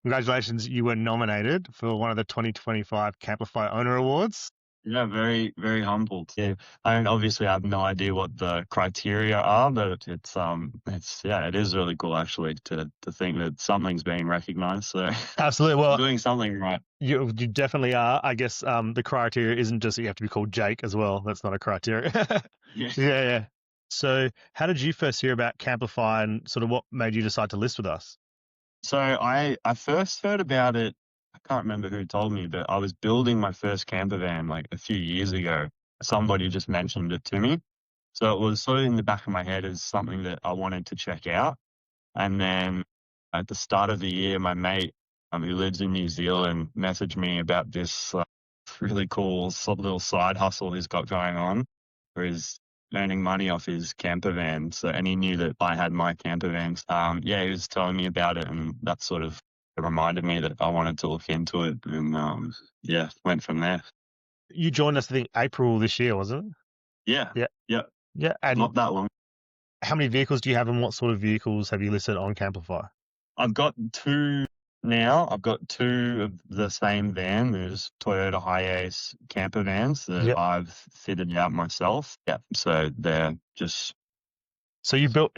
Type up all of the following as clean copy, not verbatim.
Congratulations, you were nominated for one of the 2025 Camplify Owner Awards. Yeah, very, very humbled. Yeah. I mean, obviously I have no idea what the criteria are, but yeah, it is really cool actually to think that something's being recognized. So Absolutely. Well, doing something right. you definitely are. I guess the criteria isn't just that you have to be called Jake as well. That's not a criteria. Yeah. Yeah, yeah. So, how did you first hear about Camplify and sort of what made you decide to list with us? So I first heard about it. I can't remember who told me, but I was building my first camper van like a few years ago. Somebody just mentioned it to me. So it was sort of in the back of my head as something that I wanted to check out. And then at the start of the year, my mate, who lives in New Zealand, messaged me about this really cool little side hustle he's got going on, where he's earning money off his camper van. So, and he knew that I had my camper vans. Yeah, he was telling me about it, and that sort of reminded me that I wanted to look into it, and yeah, went from there. You joined us, I think, April this year, wasn't it? Yeah, Yeah, yeah, yeah. And not that long. how many vehicles do you have, and what sort of vehicles have you listed on Camplify? I've got two now. I've got two of the same van. There's Toyota Hiaces camper vans that Yeah. I've fitted out myself. Yeah, so they're just. So you built.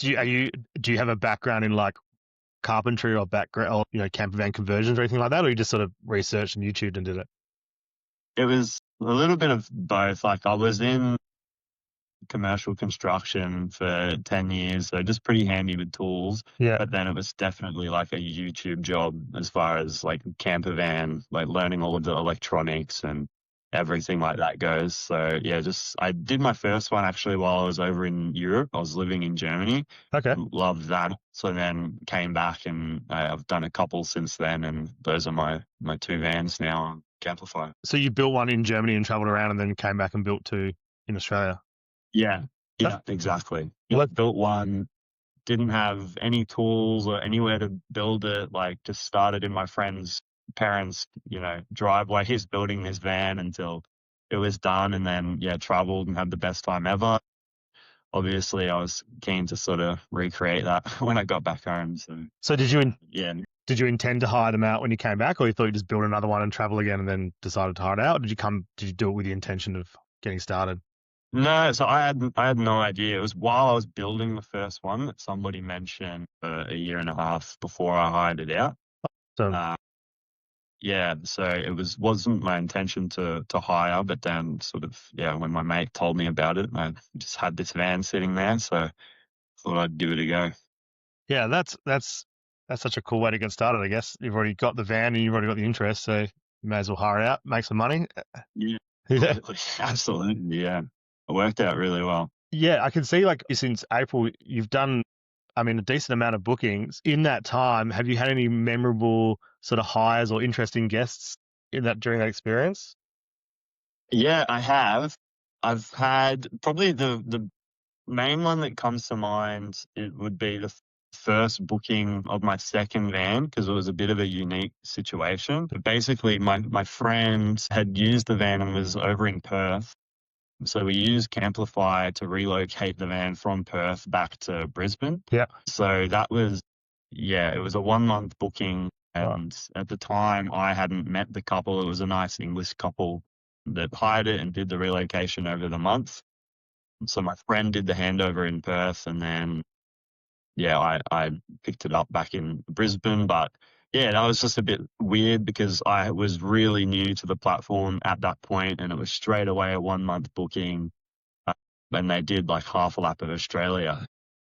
Do you have a background in like carpentry or background or camper van conversions or anything like that, or you just sort of researched and YouTubed and did it? It was a little bit of both. Like I was in commercial construction for 10 years, so just pretty handy with tools. Yeah. But then it was definitely like a YouTube job as far as like camper van, like learning all of the electronics and everything like that goes. So yeah, just I did my first one actually while I was over in Europe. I was living in Germany. Okay. Loved that. So then came back and I've done a couple since then, and those are my two vans now on Camplify. So you built one in Germany and traveled around and then came back and built two in Australia. Yeah, yeah, exactly. Well, Built one, didn't have any tools or anywhere to build it. Like just started in my friend's parents', driveway. He's building this van until it was done, and then yeah, traveled and had the best time ever. Obviously, I was keen to sort of recreate that when I got back home. So Yeah. did you intend to hire them out when you came back, or you thought you'd just build another one and travel again and then decided to hire it out? Or did you do it with the intention of getting started? No, so I had no idea. It was while I was building the first one that somebody mentioned a year and a half before I hired it out. So Yeah, so it wasn't my intention to hire, but then sort of yeah, when my mate told me about it, I just had this van sitting there, so thought I'd give it a go. yeah, that's such a cool way to get started. I guess you've already got the van and you've already got the interest, so you may as well hire it out, make some money. Yeah, Yeah. absolutely, absolutely, yeah. It worked out really well. Yeah, I can see like since April you've done, I mean, a decent amount of bookings. In that time, have you had any memorable sort of hires or interesting guests during that experience? Yeah, I have. I've had probably the main one that comes to mind. It would be the first booking of my second van because it was a bit of a unique situation. But basically, my friend had used the van and was over in Perth. So we used Camplify to relocate the van from Perth back to Brisbane. Yeah. So that was, yeah, it was a 1 month booking. And at the time, I hadn't met the couple. It was a nice English couple that hired it and did the relocation over the month. So my friend did the handover in Perth, and then, yeah, I picked it up back in Brisbane. But yeah, that was just a bit weird because I was really new to the platform at that point, and it was straight away a 1 month booking. And they did like half a lap of Australia.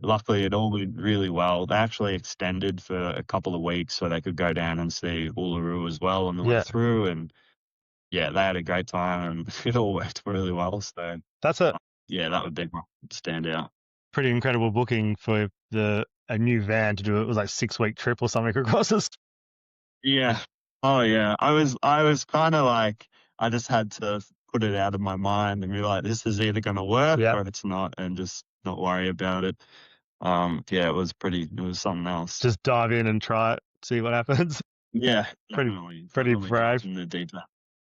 Luckily, it all went really well. They actually extended for a couple of weeks so they could go down and see Uluru as well on the way through. And yeah, they had a great time and it all worked really well. So That's a yeah, that would be my standout. pretty incredible booking for a new van to do it. It was like 6 week trip or something across this. Yeah. Oh yeah. I was kind of like, I just had to put it out of my mind and be like, this is either going to work or it's not, and just not worry about it. Yeah, it was something else. Just dive in and try it, see what happens. Yeah, Pretty definitely brave. in the deep end.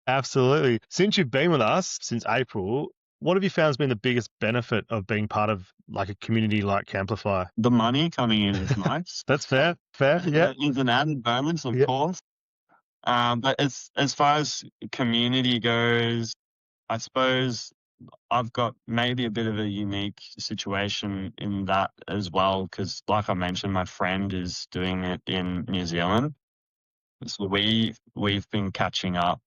Absolutely. Since you've been with us since April, What have you found has been the biggest benefit of being part of like a community like Camplify? The money coming in is nice. That's fair. Fair. Yeah. That is an added bonus, of Yeah. course. But as far as community goes, I suppose I've got maybe a bit of a unique situation in that as well, because like I mentioned, my friend is doing it in New Zealand. So we've been catching up,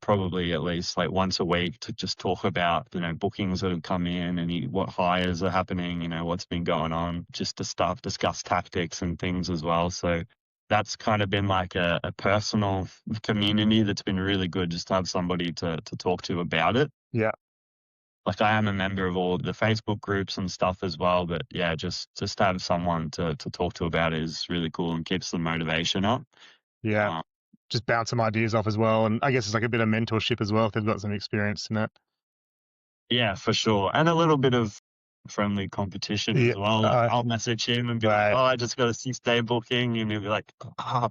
probably at least like once a week to just talk about, bookings that have come in and what hires are happening, what's been going on, just to discuss tactics and things as well. So that's kind of been like a personal community that's been really good, just to have somebody to talk to about it. Yeah. Like I am a member of all the Facebook groups and stuff as well, but yeah, just to have someone to talk to about it is really cool and keeps the motivation up. Yeah. Um, Just bounce some ideas off as well. And I guess it's like a bit of mentorship as well if they've got some experience in that. Yeah, for sure. And a little bit of friendly competition Yeah. as well. Like I'll message him and be like, Right. "Oh, I just got a 6-day booking," and he'll be like, "Oh,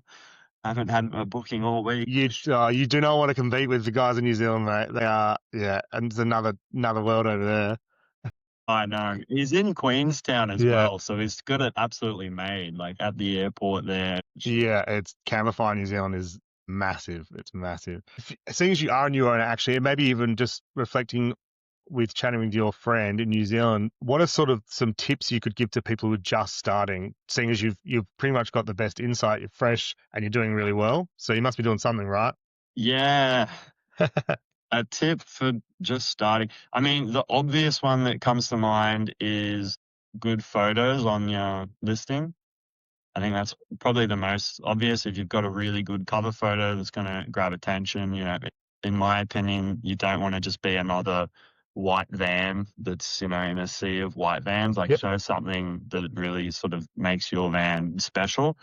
I haven't had a booking all week." You do not want to compete with the guys in New Zealand, mate. They are, yeah, and it's another world over there. I know. He's in Queenstown as Yeah. well, so he's got it absolutely made, like at the airport there. Yeah, it's Camplify New Zealand is massive. It's massive. Seeing as you are a new owner, actually, and maybe even just reflecting with chatting with your friend in New Zealand, what are sort of some tips you could give to people who are just starting? Seeing as you've pretty much got the best insight, you're fresh, and you're doing really well, so you must be doing something right. Yeah, a tip for just starting. I mean, the obvious one that comes to mind is good photos on your listing. I think that's probably the most obvious. If you've got a really good cover photo that's going to grab attention, in my opinion, you don't want to just be another white van that's, in a sea of white vans. Like Yep. show something that really sort of makes your van special.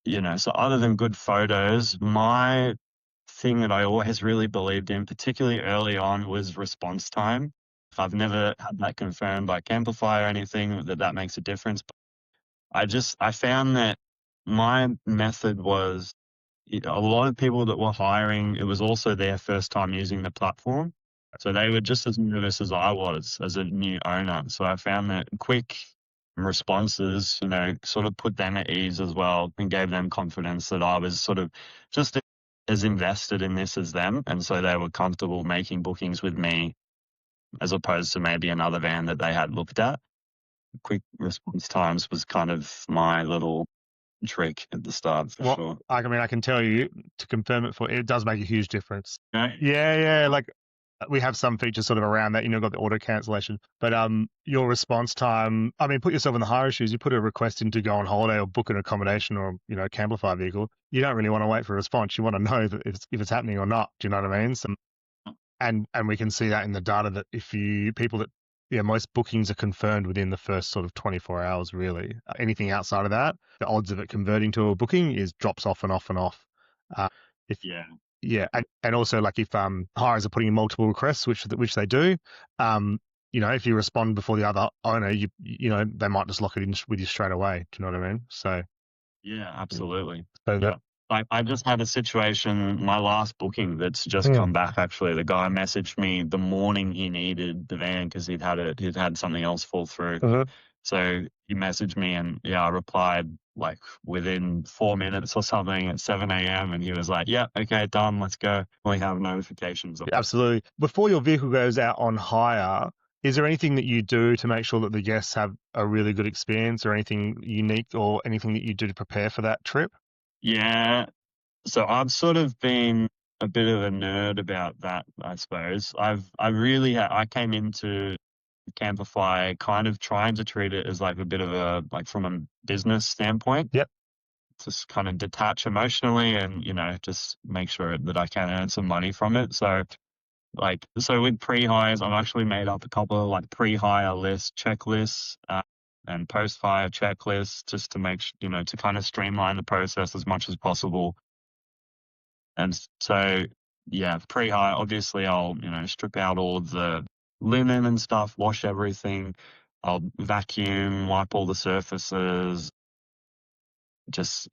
So other than good photos, my thing that I always really believed in, particularly early on, was response time. I've never had that confirmed by Camplify or anything that makes a difference. I found that my method was a lot of people that were hiring, it was also their first time using the platform. So they were just as nervous as I was as a new owner. So I found that quick responses, sort of put them at ease as well and gave them confidence that I was sort of just as invested in this as them. And so they were comfortable making bookings with me as opposed to maybe another van that they had looked at. Quick response times was kind of my little trick at the start for sure. I mean, I can tell you to confirm it does make a huge difference. Okay. Yeah. Like we have some features sort of around that, got the auto cancellation, but your response time. I mean, put yourself in the hirer shoes. You put a request in to go on holiday or book an accommodation or a Camplify vehicle. You don't really want to wait for a response. You want to know that if it's happening or not. Do you know what I mean? And we can see that in the data that most bookings are confirmed within the first sort of 24 hours, really. Anything outside of that, the odds of it converting to a booking drops off and off and off. And also like if hires are putting in multiple requests, which they do, if you respond before the other owner, they might just lock it in with you straight away. Do you know what I mean? So yeah, absolutely. So that, I just had a situation, my last booking that's just come back actually. The guy messaged me the morning he needed the van because he'd had something else fall through. So he messaged me and I replied like within 4 minutes or something at 7 a.m. and he was like, "Yeah, okay, done, let's go." We have notifications. Absolutely. Before your vehicle goes out on hire, is there anything that you do to make sure that the guests have a really good experience or anything unique or anything that you do to prepare for that trip? Yeah. So I've sort of been a bit of a nerd about that, I suppose. I came into Camplify kind of trying to treat it as like a bit of like from a business standpoint. Yep. Just kind of detach emotionally and, just make sure that I can earn some money from it. So with pre-hires, I've actually made up a couple of like pre-hire checklists, and post-hire checklists just to to kind of streamline the process as much as possible. And so, pre-hire, obviously I'll, strip out all of the linen and stuff, wash everything. I'll vacuum, wipe all the surfaces, just,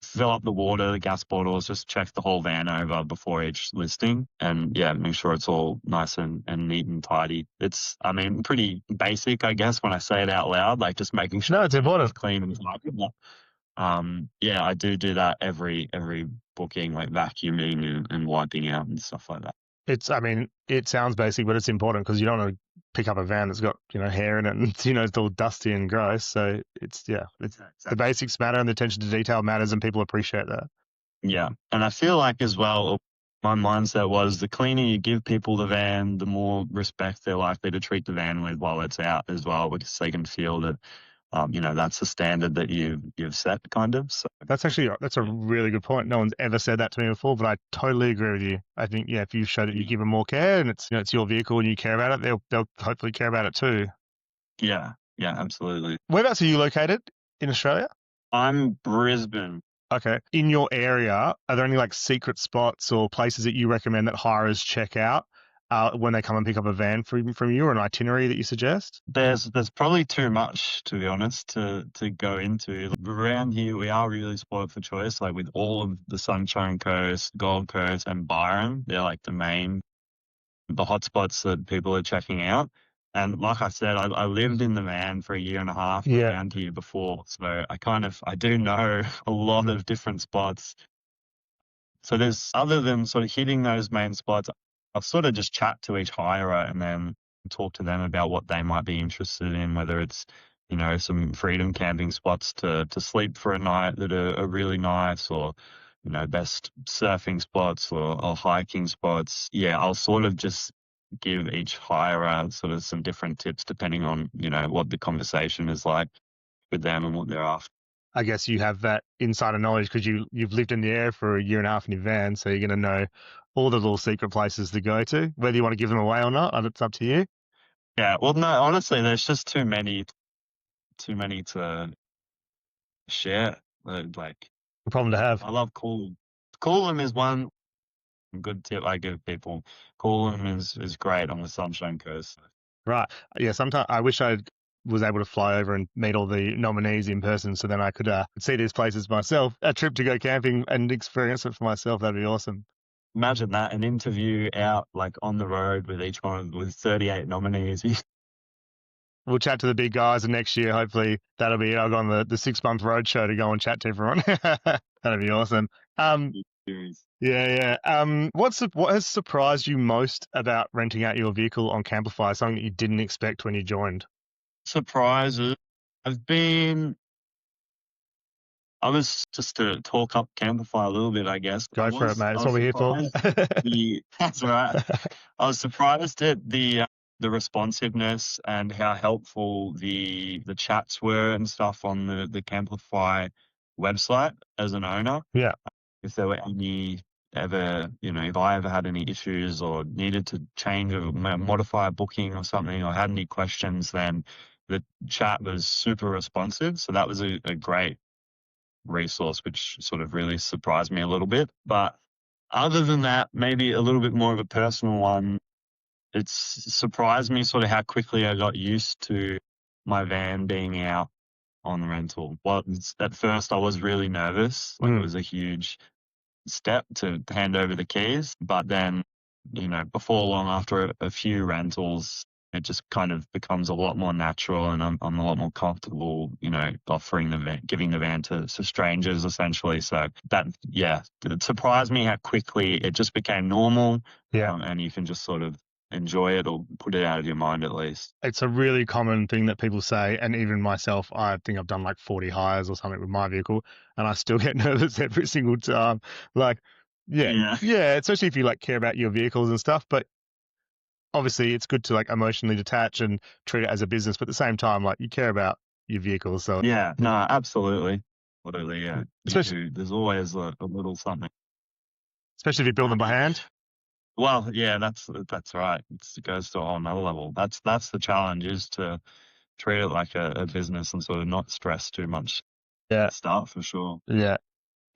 fill up the water, the gas bottles, just check the whole van over before each listing. And yeah, make sure it's all nice and neat and tidy. It's, I mean, pretty basic, I guess, when I say it out loud, like just making sure No, it's it's important. clean and tidy. Yeah, I do that every booking, like vacuuming and wiping out and stuff like that. I mean, it sounds basic, but it's important because you don't want to pick up a van that's got, hair in it and, it's all dusty and gross. So it's Yeah, the exactly. basics matter and the attention to detail matters and people appreciate that. Yeah, and I feel like as well, my mindset was the cleaner you give people the van, the more respect they're likely to treat the van with while it's out as well, because they can feel that, that's the standard that you've set, kind of. So That's a yeah, really good point. No one's ever said that to me before, but I totally agree with you. I think, if you show that you yeah, give them more care and it's your vehicle and you care about it, they'll hopefully care about it too. yeah, yeah, absolutely. Whereabouts are you located in Australia? I'm Brisbane. Okay. In your area, are there any like secret spots or places that you recommend that hirers check out when they come and pick up a van from you, or an itinerary that you suggest? There's probably too much, to be honest, to go into. Around here, we are really spoiled for choice. Like with all of the Sunshine Coast, Gold Coast, and Byron, they're like the hotspots that people are checking out. And like I said, I lived in the van for a year and a half Yeah. around here before, so I do know a lot of different spots. So there's, other than sort of hitting those main spots, I'll sort of just chat to each hirer and then talk to them about what they might be interested in, whether it's, some freedom camping spots to sleep for a night that are really nice, or, best surfing spots or hiking spots. Yeah, I'll sort of just give each hirer sort of some different tips depending on, what the conversation is like with them and what they're after. I guess you have that insider knowledge because you've lived in the air for a year and a half in your van, so you're going to know all the little secret places to go to. Whether you want to give them away or not, it's up to you. Yeah, well, no, honestly, there's just too many to share. Like, A problem to have. I love Coolum. Coolum is one good tip I give people. Coolum is great on the Sunshine Coast. Right. Yeah. Sometimes I wish I was able to fly over and meet all the nominees in person, so then I could see these places myself. A trip to go camping and experience it for myself. That'd be awesome. Imagine that, an interview out like on the road with each one with 38 nominees. We'll chat to the big guys, and next year, hopefully, that'll be it. I'll go on the 6 month road show to go and chat to everyone. That'd be awesome. Series. Yeah, yeah. What has surprised you most about renting out your vehicle on Camplify? Something that you didn't expect when you joined? Surprises. I've been I was just to talk up Camplify a little bit, I guess. Go for it, mate. I That's was what we're here for. surprised that's right. I was surprised at the responsiveness and how helpful the chats were and stuff on the Camplify website as an owner. Yeah. If there were any ever, if I ever had any issues or needed to change or modify a booking or something, or had any questions, then the chat was super responsive. So that was a great resource, which sort of really surprised me a little bit. But other than that, maybe a little bit more of a personal one. It's surprised me sort of how quickly I got used to my van being out on rental. Well, at first I was really nervous. Like it was a huge step to hand over the keys, but then, before long, after a few rentals, it just kind of becomes a lot more natural, and I'm a lot more comfortable, offering giving the van to strangers essentially. So that, yeah, it surprised me how quickly it just became normal, Yeah. and you can just sort of enjoy it or put it out of your mind at least. It's a really common thing that people say, and even myself, I think I've done like 40 hires or something with my vehicle, and I still get nervous every single time. Like, yeah, Yeah. yeah, especially if you like care about your vehicles and stuff. But obviously, it's good to like emotionally detach and treat it as a business. But at the same time, like you care about your vehicles, so Yeah. No, absolutely. Literally, yeah. You especially do. There's always a little something. especially if you build them by hand. Well, yeah, that's right. It goes to a whole nother level. That's the challenge, is to treat it like a business and sort of not stress too much at Yeah, the start, for sure. yeah.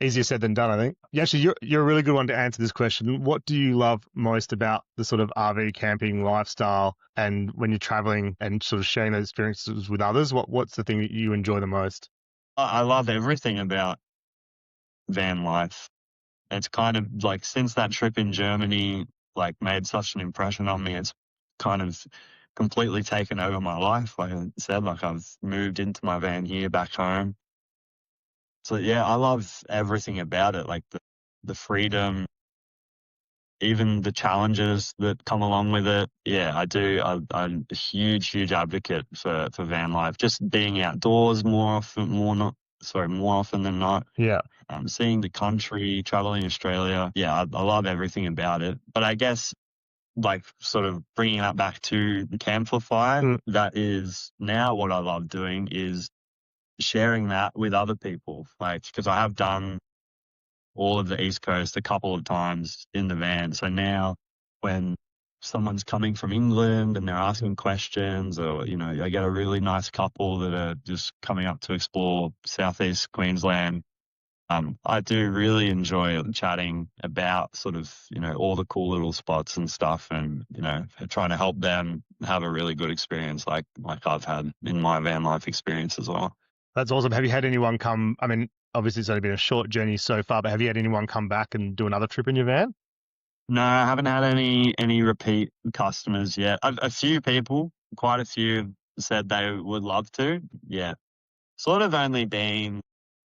Easier said than done, I think. Yeah, actually, you're a really good one to answer this question. What do you love most about the sort of RV camping lifestyle, and when you're traveling and sort of sharing those experiences with others? What's the thing that you enjoy the most? I love everything about van life. It's kind of like since that trip in Germany, like made such an impression on me. It's kind of completely taken over my life. Like I said, like I've moved into my van here back home. So yeah, I love everything about it, like the freedom, even the challenges that come along with it. Yeah, I do. I'm a huge advocate for van life. Just being outdoors more often than not. Yeah. Seeing the country, traveling Australia. Yeah, I love everything about it. But I guess like sort of bringing that back to Camplify, Mm. that is now what I love doing is sharing that with other people. Like, because I have done all of the East Coast a couple of times in the van. So now when someone's coming from England and they're asking questions, or, you know, I get a really nice couple that are just coming up to explore Southeast Queensland. I do really enjoy chatting about sort of, you know, all the cool little spots and stuff, and, you know, trying to help them have a really good experience like I've had in my van life experience as well. That's awesome. Have you had anyone come? I mean, obviously it's only been a short journey so far, but have you had anyone come back and do another trip in your van? No, I haven't had any repeat customers yet. A few people, quite a few, said they would love to. Yeah, sort of only been,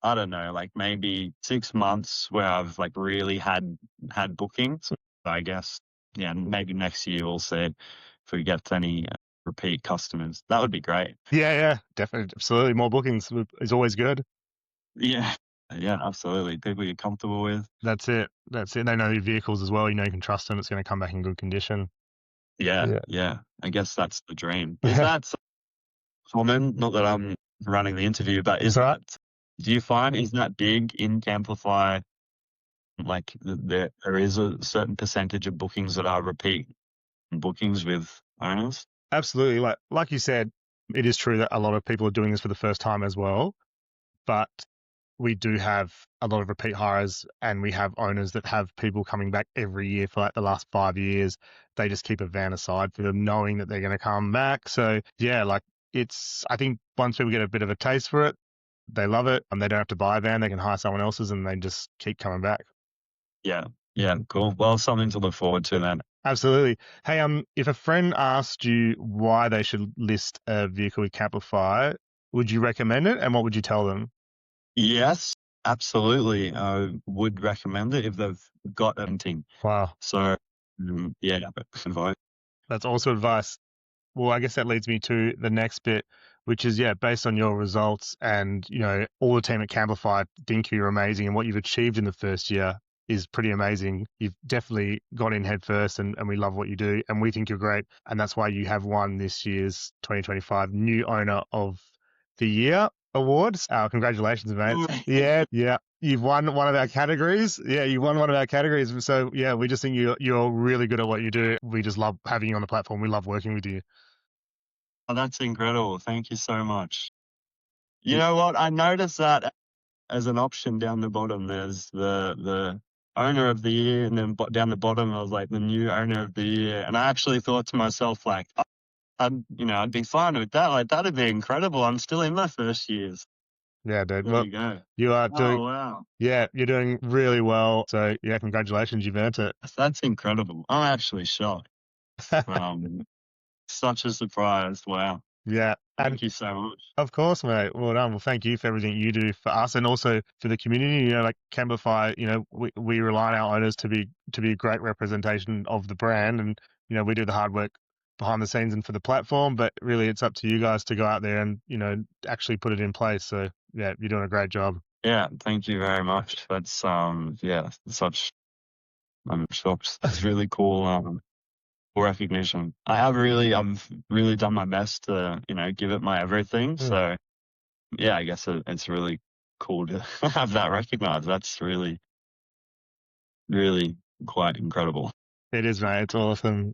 I don't know, like maybe 6 months where I've like really had bookings. I guess, yeah, maybe next year we'll see if we get any repeat customers. That would be great. Yeah, definitely, absolutely. More bookings is always good. Yeah, yeah, absolutely. People you're comfortable with. That's it. That's it. They know your vehicles as well. You know you can trust them. It's going to come back in good condition. Yeah, Yeah. yeah. I guess that's the dream. Is that common? Not that I'm running the interview, but It's is all right. do you find is that big in Camplify? Like there is a certain percentage of bookings that are repeat bookings with owners. Absolutely. Like you said, it is true that a lot of people are doing this for the first time as well. But we do have a lot of repeat hires, and we have owners that have people coming back every year for like the last 5 years. They just keep a van aside for them, knowing that they're going to come back. So yeah, like I think once people get a bit of a taste for it, they love it, and they don't have to buy a van. They can hire someone else's, and they just keep coming back. Yeah, yeah, cool. Well, something to look forward to then. Absolutely. Hey, if a friend asked you why they should list a vehicle with Camplify, would you recommend it, and what would you tell them? Yes, absolutely. I would recommend it if they've got anything. Wow, So yeah, advice. that's also advice. Well, I guess that leads me to the next bit, which is, yeah, based on your results and, you know, all the team at Camplify think you're amazing, and what you've achieved in the first year is pretty amazing. You've definitely got in head first, and we love what you do, and we think you're great. And that's why you have won this year's 2025 New Owner of the Year awards. Congratulations, mate. Yeah. You've won one of our categories. Yeah, you won one of our categories. So yeah, we just think you're really good at what you do. We just love having you on the platform. We love working with you. Oh, that's incredible. Thank you so much. You know what? I noticed that as an option down the bottom, there's the owner of the year, and then down the bottom, I was like the new owner of the year. And I actually thought to myself, like, I'd be fine with that. Like, that'd be incredible. I'm still in my first years. Yeah, dude. There Well, you go. you are doing, Oh, wow. yeah, you're doing really well. So yeah, congratulations. You've earned it. That's incredible. I'm actually shocked. Um, Such a surprise. Wow. Yeah. And Thank you so much. of course, mate. Well done. Well, thank you for everything you do for us, and also for the community. You know, like Camplify, you know, we rely on our owners to be a great representation of the brand, and you know, we do the hard work behind the scenes and for the platform. But really, it's up to you guys to go out there and, you know, actually put it in place. So yeah, you're doing a great job. Yeah, thank you very much. That's yeah, such I'm shocked. That's really cool. Recognition. I've really done my best to, you know, give it my everything. Mm. So yeah, I guess it's really cool to have that recognized. That's really, really quite incredible. It is, mate. It's awesome.